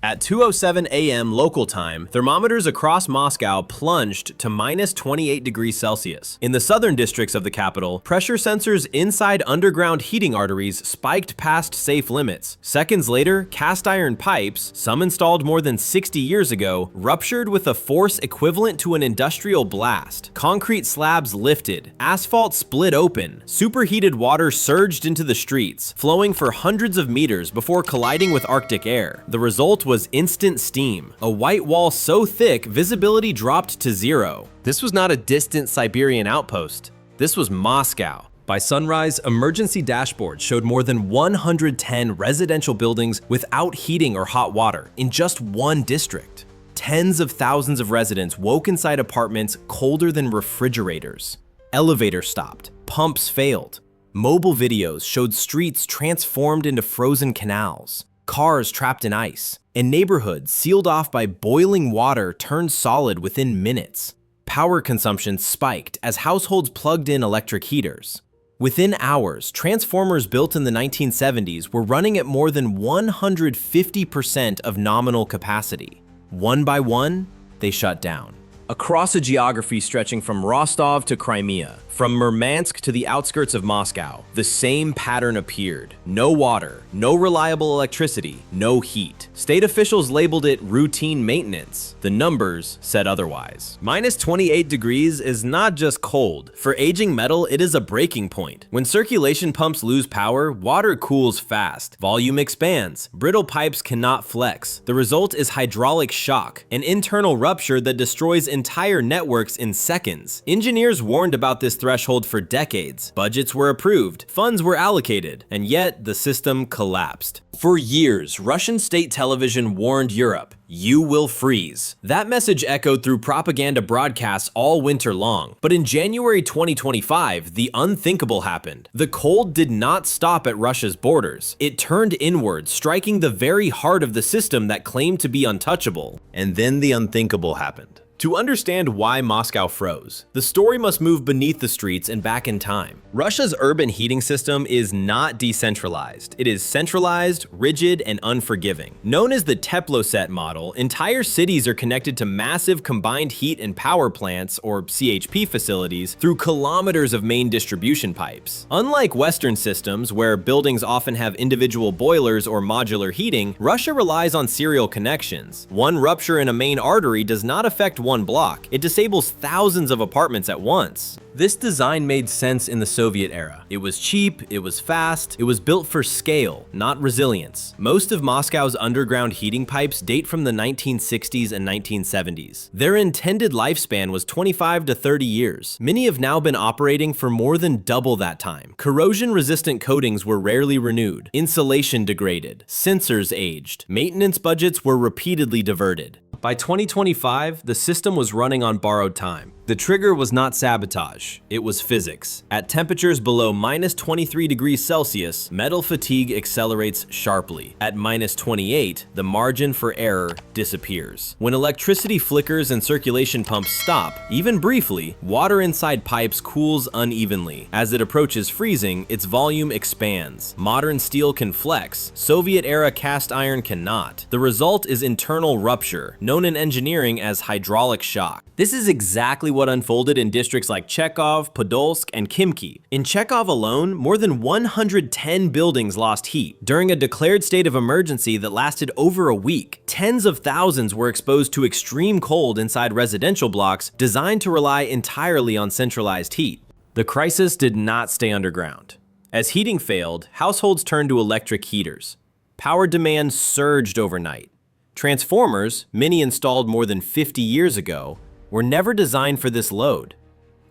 At 2:07 a.m. local time, thermometers across Moscow plunged to minus 28 degrees Celsius. In the southern districts of the capital, pressure sensors inside underground heating arteries spiked past safe limits. Seconds later, cast iron pipes, some installed more than 60 years ago, ruptured with a force equivalent to an industrial blast. Concrete slabs lifted, asphalt split open, superheated water surged into the streets, flowing for hundreds of meters before colliding with Arctic air. The result was instant steam, a white wall so thick visibility dropped to zero. This was not a distant Siberian outpost. This was Moscow. By sunrise, emergency dashboards showed more than 110 residential buildings without heating or hot water in just one district. Tens of thousands of residents woke inside apartments colder than refrigerators. Elevators stopped, pumps failed. Mobile videos showed streets transformed into frozen canals, cars trapped in ice, and neighborhoods sealed off by boiling water turned solid within minutes. Power consumption spiked as households plugged in electric heaters. Within hours, transformers built in the 1970s were running at more than 150% of nominal capacity. One by one, they shut down. Across a geography stretching from Rostov to Crimea, from Murmansk to the outskirts of Moscow, the same pattern appeared. No water, no reliable electricity, no heat. State officials labeled it routine maintenance. The numbers said otherwise. Minus 28 degrees is not just cold. For aging metal, it is a breaking point. When circulation pumps lose power, water cools fast. Volume expands. Brittle pipes cannot flex. The result is hydraulic shock, an internal rupture that destroys entire networks in seconds. Engineers warned about this threshold for decades. Budgets were approved, funds were allocated, and yet the system collapsed. For years, Russian state television warned Europe, "You will freeze." That message echoed through propaganda broadcasts all winter long. But in January 2025, the unthinkable happened. The cold did not stop at Russia's borders. It turned inward, striking the very heart of the system that claimed to be untouchable. And then the unthinkable happened. To understand why Moscow froze, the story must move beneath the streets and back in time. Russia's urban heating system is not decentralized. It is centralized, rigid, and unforgiving. Known as the Teploset model, entire cities are connected to massive combined heat and power plants, or CHP facilities, through kilometers of main distribution pipes. Unlike Western systems, where buildings often have individual boilers or modular heating, Russia relies on serial connections. One rupture in a main artery does not affect one block. It disables thousands of apartments at once. This design made sense in the Soviet era. It was cheap, it was fast, it was built for scale, not resilience. Most of Moscow's underground heating pipes date from the 1960s and 1970s. Their intended lifespan was 25 to 30 years. Many have now been operating for more than double that time. Corrosion-resistant coatings were rarely renewed, insulation degraded, sensors aged, maintenance budgets were repeatedly diverted. By 2025, the system was running on borrowed time. The trigger was not sabotage, it was physics. At temperatures below minus 23 degrees Celsius, metal fatigue accelerates sharply. At minus 28, the margin for error disappears. When electricity flickers and circulation pumps stop, even briefly, water inside pipes cools unevenly. As it approaches freezing, its volume expands. Modern steel can flex, Soviet-era cast iron cannot. The result is internal rupture, known in engineering as hydraulic shock. This is exactly what unfolded in districts like Chekhov, Podolsk, and Khimki. In Chekhov alone, more than 110 buildings lost heat. During a declared state of emergency that lasted over a week, tens of thousands were exposed to extreme cold inside residential blocks designed to rely entirely on centralized heat. The crisis did not stay underground. As heating failed, households turned to electric heaters. Power demand surged overnight. Transformers, many installed more than 50 years ago, were never designed for this load.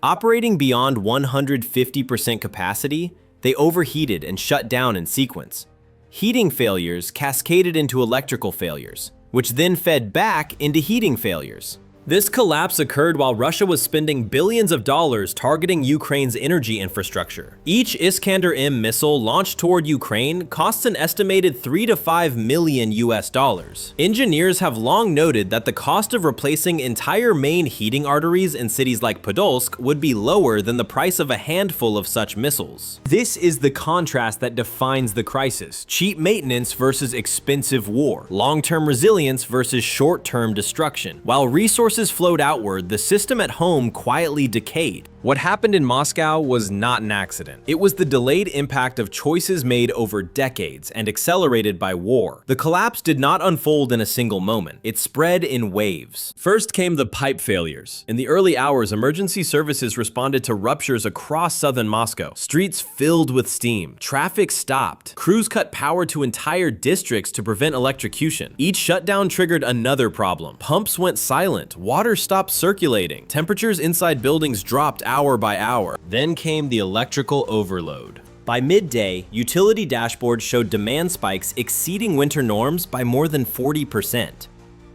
Operating beyond 150% capacity, they overheated and shut down in sequence. Heating failures cascaded into electrical failures, which then fed back into heating failures. This collapse occurred while Russia was spending billions of dollars targeting Ukraine's energy infrastructure. Each Iskander-M missile launched toward Ukraine costs an estimated 3 to 5 million US dollars. Engineers have long noted that the cost of replacing entire main heating arteries in cities like Podolsk would be lower than the price of a handful of such missiles. This is the contrast that defines the crisis: cheap maintenance versus expensive war, long-term resilience versus short-term destruction. While resources flowed outward, the system at home quietly decayed. What happened in Moscow was not an accident. It was the delayed impact of choices made over decades and accelerated by war. The collapse did not unfold in a single moment. It spread in waves. First came the pipe failures. In the early hours, emergency services responded to ruptures across southern Moscow. Streets filled with steam. Traffic stopped. Crews cut power to entire districts to prevent electrocution. Each shutdown triggered another problem. Pumps went silent. Water stopped circulating. Temperatures inside buildings dropped hour by hour. Then came the electrical overload. By midday, utility dashboards showed demand spikes exceeding winter norms by more than 40%.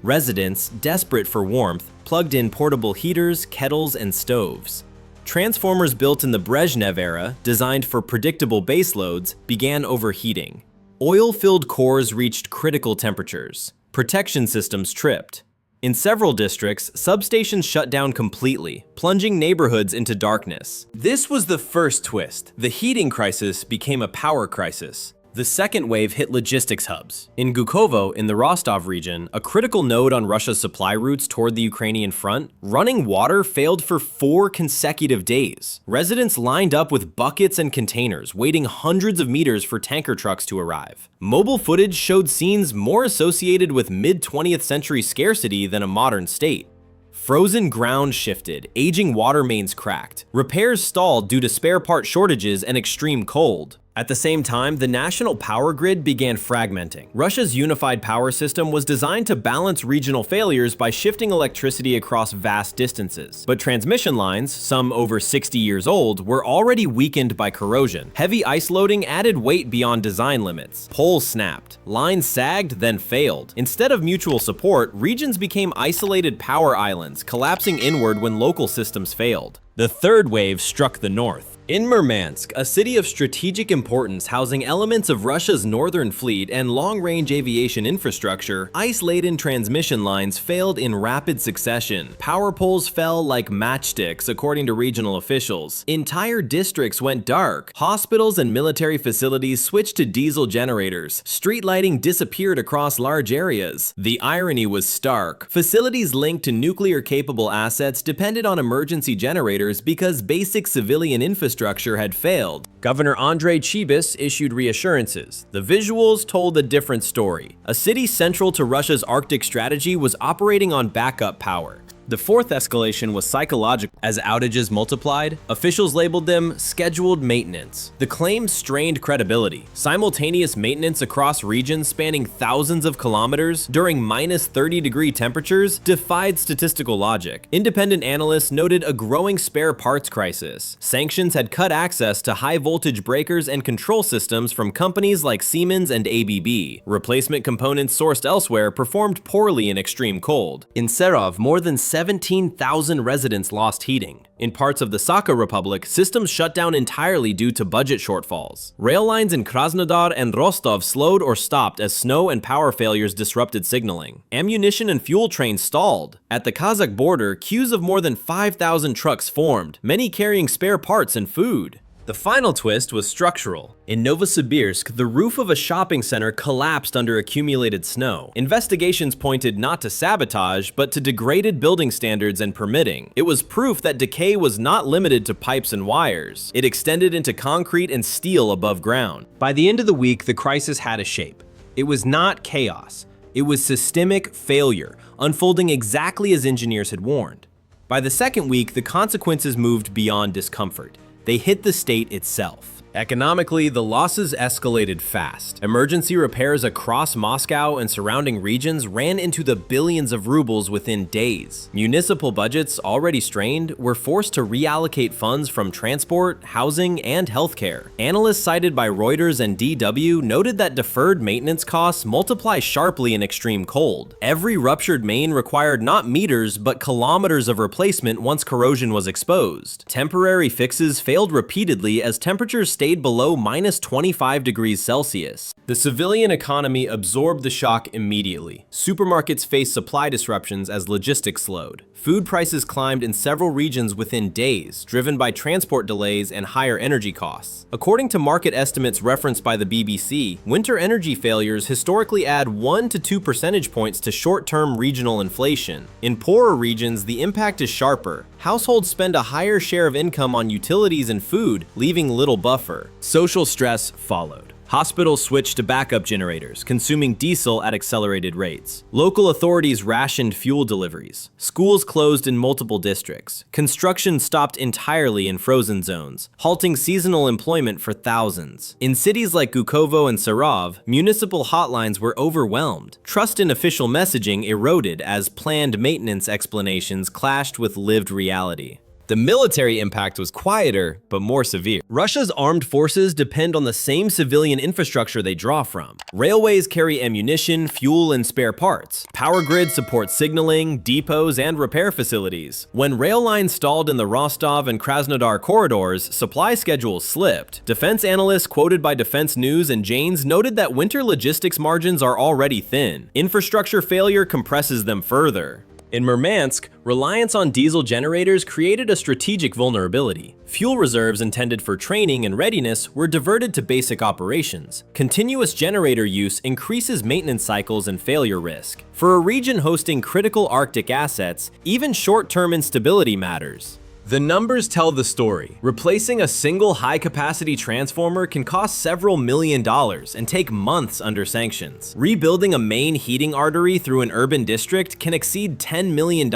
Residents, desperate for warmth, plugged in portable heaters, kettles, and stoves. Transformers built in the Brezhnev era, designed for predictable baseloads, began overheating. Oil-filled cores reached critical temperatures. Protection systems tripped. In several districts, substations shut down completely, plunging neighborhoods into darkness. This was the first twist. The heating crisis became a power crisis. The second wave hit logistics hubs. In Gukovo, in the Rostov region, a critical node on Russia's supply routes toward the Ukrainian front, running water failed for 4 consecutive days. Residents lined up with buckets and containers, waiting hundreds of meters for tanker trucks to arrive. Mobile footage showed scenes more associated with mid-20th century scarcity than a modern state. Frozen ground shifted, aging water mains cracked. Repairs stalled due to spare part shortages and extreme cold. At the same time, the national power grid began fragmenting. Russia's unified power system was designed to balance regional failures by shifting electricity across vast distances. But transmission lines, some over 60 years old, were already weakened by corrosion. Heavy ice loading added weight beyond design limits. Poles snapped. Lines sagged, then failed. Instead of mutual support, regions became isolated power islands, collapsing inward when local systems failed. The third wave struck the north. In Murmansk, a city of strategic importance housing elements of Russia's northern fleet and long-range aviation infrastructure, ice-laden transmission lines failed in rapid succession. Power poles fell like matchsticks, according to regional officials. Entire districts went dark. Hospitals and military facilities switched to diesel generators. Street lighting disappeared across large areas. The irony was stark. Facilities linked to nuclear-capable assets depended on emergency generators because basic civilian infrastructure had failed. Governor Andrei Chibis issued reassurances. The visuals told a different story. A city central to Russia's Arctic strategy was operating on backup power. The fourth escalation was psychological. As outages multiplied, officials labeled them scheduled maintenance. The claims strained credibility. Simultaneous maintenance across regions spanning thousands of kilometers during minus 30-degree temperatures defied statistical logic. Independent analysts noted a growing spare parts crisis. Sanctions had cut access to high-voltage breakers and control systems from companies like Siemens and ABB. Replacement components sourced elsewhere performed poorly in extreme cold. In Serov, more than 17,000 residents lost heating. In parts of the Sakha Republic, systems shut down entirely due to budget shortfalls. Rail lines in Krasnodar and Rostov slowed or stopped as snow and power failures disrupted signaling. Ammunition and fuel trains stalled. At the Kazakh border, queues of more than 5,000 trucks formed, many carrying spare parts and food. The final twist was structural. In Novosibirsk, the roof of a shopping center collapsed under accumulated snow. Investigations pointed not to sabotage, but to degraded building standards and permitting. It was proof that decay was not limited to pipes and wires. It extended into concrete and steel above ground. By the end of the week, the crisis had a shape. It was not chaos. It was systemic failure, unfolding exactly as engineers had warned. By the second week, the consequences moved beyond discomfort. They hit the state itself. Economically, the losses escalated fast. Emergency repairs across Moscow and surrounding regions ran into the billions of rubles within days. Municipal budgets, already strained, were forced to reallocate funds from transport, housing, and healthcare. Analysts cited by Reuters and DW noted that deferred maintenance costs multiply sharply in extreme cold. Every ruptured main required not meters but kilometers of replacement once corrosion was exposed. Temporary fixes failed repeatedly as temperatures stayed below minus 25 degrees Celsius. The civilian economy absorbed the shock immediately. Supermarkets faced supply disruptions as logistics slowed. Food prices climbed in several regions within days, driven by transport delays and higher energy costs. According to market estimates referenced by the BBC, winter energy failures historically add 1 to 2 percentage points to short-term regional inflation. In poorer regions, the impact is sharper. Households spend a higher share of income on utilities and food, leaving little buffer. Social stress followed. Hospitals switched to backup generators, consuming diesel at accelerated rates. Local authorities rationed fuel deliveries. Schools closed in multiple districts. Construction stopped entirely in frozen zones, halting seasonal employment for thousands. In cities like Gukovo and Sarov, municipal hotlines were overwhelmed. Trust in official messaging eroded as planned maintenance explanations clashed with lived reality. The military impact was quieter, but more severe. Russia's armed forces depend on the same civilian infrastructure they draw from. Railways carry ammunition, fuel, and spare parts. Power grids support signaling, depots, and repair facilities. When rail lines stalled in the Rostov and Krasnodar corridors, supply schedules slipped. Defense analysts quoted by Defense News and Janes noted that winter logistics margins are already thin. Infrastructure failure compresses them further. In Murmansk, reliance on diesel generators created a strategic vulnerability. Fuel reserves intended for training and readiness were diverted to basic operations. Continuous generator use increases maintenance cycles and failure risk. For a region hosting critical Arctic assets, even short-term instability matters. The numbers tell the story. Replacing a single high-capacity transformer can cost several $1 million and take months under sanctions. Rebuilding a main heating artery through an urban district can exceed $10 million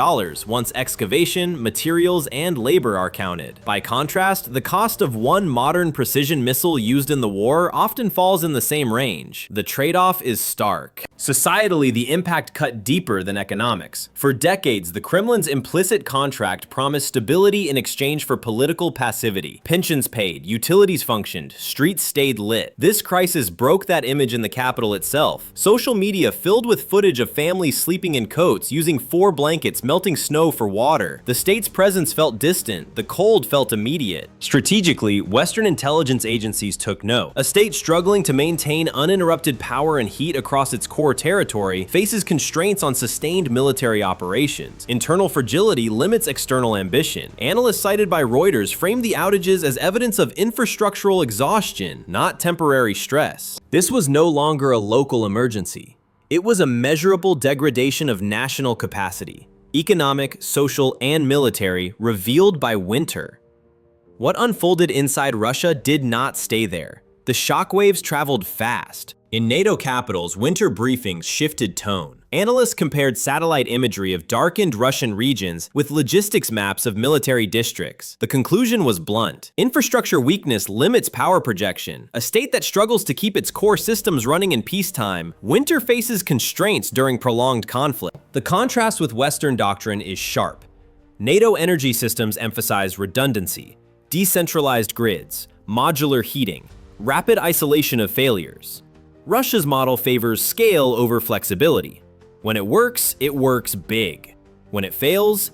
once excavation, materials, and labor are counted. By contrast, the cost of one modern precision missile used in the war often falls in the same range. The trade-off is stark. Societally, the impact cut deeper than economics. For decades, the Kremlin's implicit contract promised stability in exchange for political passivity. Pensions paid, utilities functioned, streets stayed lit. This crisis broke that image in the capital itself. Social media filled with footage of families sleeping in coats, using 4 blankets, melting snow for water. The state's presence felt distant, the cold felt immediate. Strategically, Western intelligence agencies took note. A state struggling to maintain uninterrupted power and heat across its core territory faces constraints on sustained military operations. Internal fragility limits external ambition. Analysts cited by Reuters framed the outages as evidence of infrastructural exhaustion, not temporary stress. This was no longer a local emergency. It was a measurable degradation of national capacity, economic, social, and military, revealed by winter. What unfolded inside Russia did not stay there. The shockwaves traveled fast. In NATO capitals, winter briefings shifted tone. Analysts compared satellite imagery of darkened Russian regions with logistics maps of military districts. The conclusion was blunt. Infrastructure weakness limits power projection. A state that struggles to keep its core systems running in peacetime, winter faces constraints during prolonged conflict. The contrast with Western doctrine is sharp. NATO energy systems emphasize redundancy, decentralized grids, modular heating, rapid isolation of failures. Russia's model favors scale over flexibility. When it works big. When it fails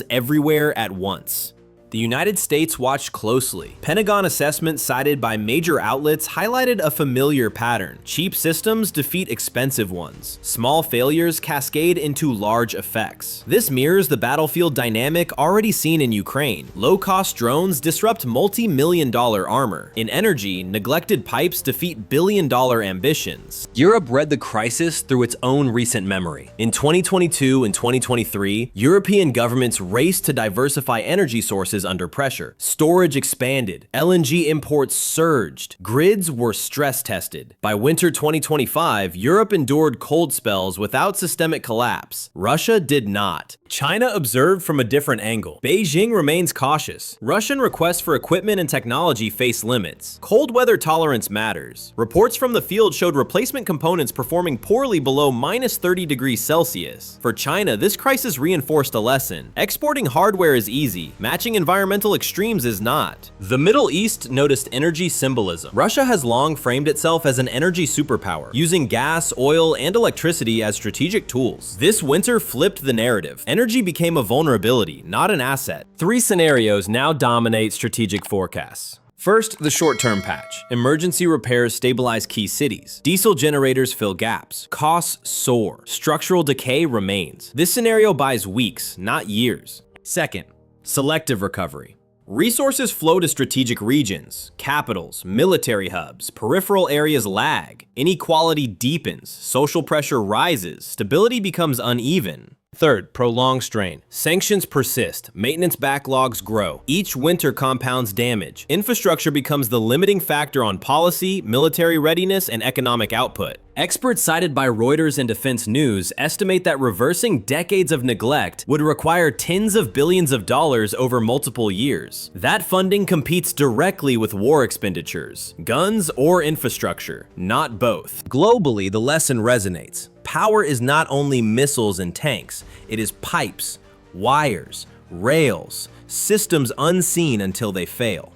everywhere at once. The United States watched closely. Pentagon assessments cited by major outlets highlighted a familiar pattern. Cheap systems defeat expensive ones. Small failures cascade into large effects. This mirrors the battlefield dynamic already seen in Ukraine. Low-cost drones disrupt multi-million-dollar armor. In energy, neglected pipes defeat billion-dollar ambitions. Europe read the crisis through its own recent memory. In 2022 and 2023, European governments raced to diversify energy sources resources under pressure. Storage expanded. LNG imports surged. Grids were stress tested. By winter 2025, Europe endured cold spells without systemic collapse. Russia did not. China observed from a different angle. Beijing remains cautious. Russian requests for equipment and technology face limits. Cold weather tolerance matters. Reports from the field showed replacement components performing poorly below minus 30 degrees Celsius. For China, this crisis reinforced a lesson. Exporting hardware is easy. Matching environmental extremes is not. The Middle East noticed energy symbolism. Russia has long framed itself as an energy superpower, using gas, oil, and electricity as strategic tools. This winter flipped the narrative. Energy became a vulnerability, not an asset. Three scenarios now dominate strategic forecasts. First, the short-term patch. Emergency repairs stabilize key cities. Diesel generators fill gaps. Costs soar. Structural decay remains. This scenario buys weeks, not years. Second, selective recovery. Resources flow to strategic regions, capitals, military hubs, peripheral areas lag. Inequality deepens, social pressure rises, stability becomes uneven. Third, prolonged strain. Sanctions persist, maintenance backlogs grow. Each winter compounds damage. Infrastructure becomes the limiting factor on policy, military readiness, and economic output. Experts cited by Reuters and Defense News estimate that reversing decades of neglect would require tens of billions of dollars over multiple years. That funding competes directly with war expenditures, guns or infrastructure, not both. Globally, the lesson resonates. Power is not only missiles and tanks, it is pipes, wires, rails, systems unseen until they fail.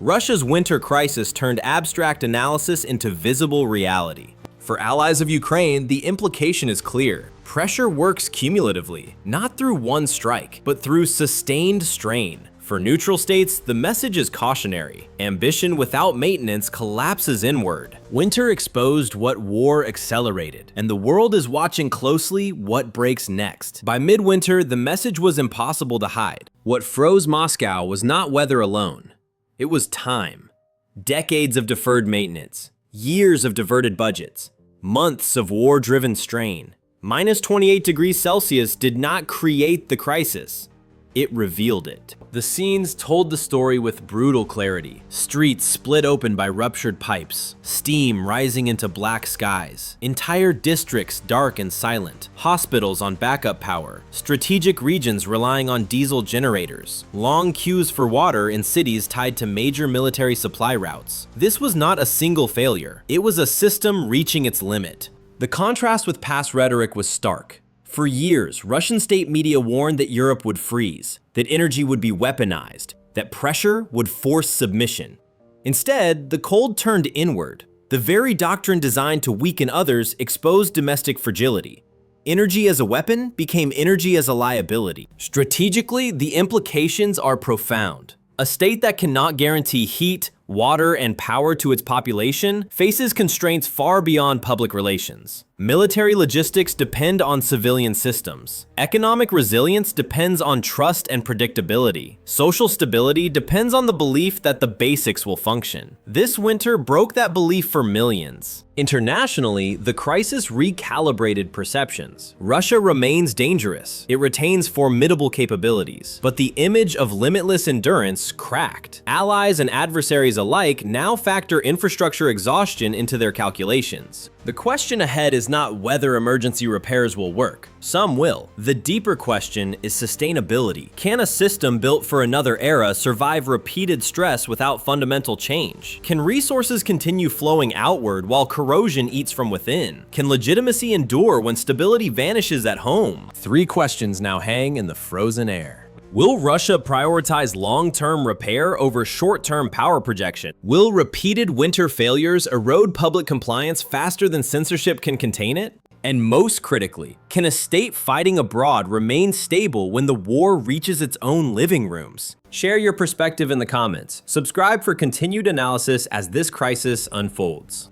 Russia's winter crisis turned abstract analysis into visible reality. For allies of Ukraine, the implication is clear. Pressure works cumulatively, not through one strike, but through sustained strain. For neutral states, the message is cautionary. Ambition without maintenance collapses inward. Winter exposed what war accelerated, and the world is watching closely what breaks next. By midwinter, the message was impossible to hide. What froze Moscow was not weather alone. It was time. Decades of deferred maintenance, years of diverted budgets, months of war-driven strain. Minus 28 degrees Celsius did not create the crisis. It revealed it. The scenes told the story with brutal clarity. Streets split open by ruptured pipes, steam rising into black skies, entire districts dark and silent, hospitals on backup power, strategic regions relying on diesel generators, long queues for water in cities tied to major military supply routes. This was not a single failure. It was a system reaching its limit. The contrast with past rhetoric was stark. For years, Russian state media warned that Europe would freeze, that energy would be weaponized, that pressure would force submission. Instead, the cold turned inward. The very doctrine designed to weaken others exposed domestic fragility. Energy as a weapon became energy as a liability. Strategically, the implications are profound. A state that cannot guarantee heat, water, and power to its population faces constraints far beyond public relations. Military logistics depend on civilian systems. Economic resilience depends on trust and predictability. Social stability depends on the belief that the basics will function. This winter broke that belief for millions. Internationally, the crisis recalibrated perceptions. Russia remains dangerous. It retains formidable capabilities. But the image of limitless endurance cracked. Allies and adversaries alike now factor infrastructure exhaustion into their calculations. The question ahead is not whether emergency repairs will work. Some will. The deeper question is sustainability. Can a system built for another era survive repeated stress without fundamental change? Can resources continue flowing outward while corrosion eats from within? Can legitimacy endure when stability vanishes at home? Three questions now hang in the frozen air. Will Russia prioritize long-term repair over short-term power projection? Will repeated winter failures erode public compliance faster than censorship can contain it? And most critically, can a state fighting abroad remain stable when the war reaches its own living rooms? Share your perspective in the comments. Subscribe for continued analysis as this crisis unfolds.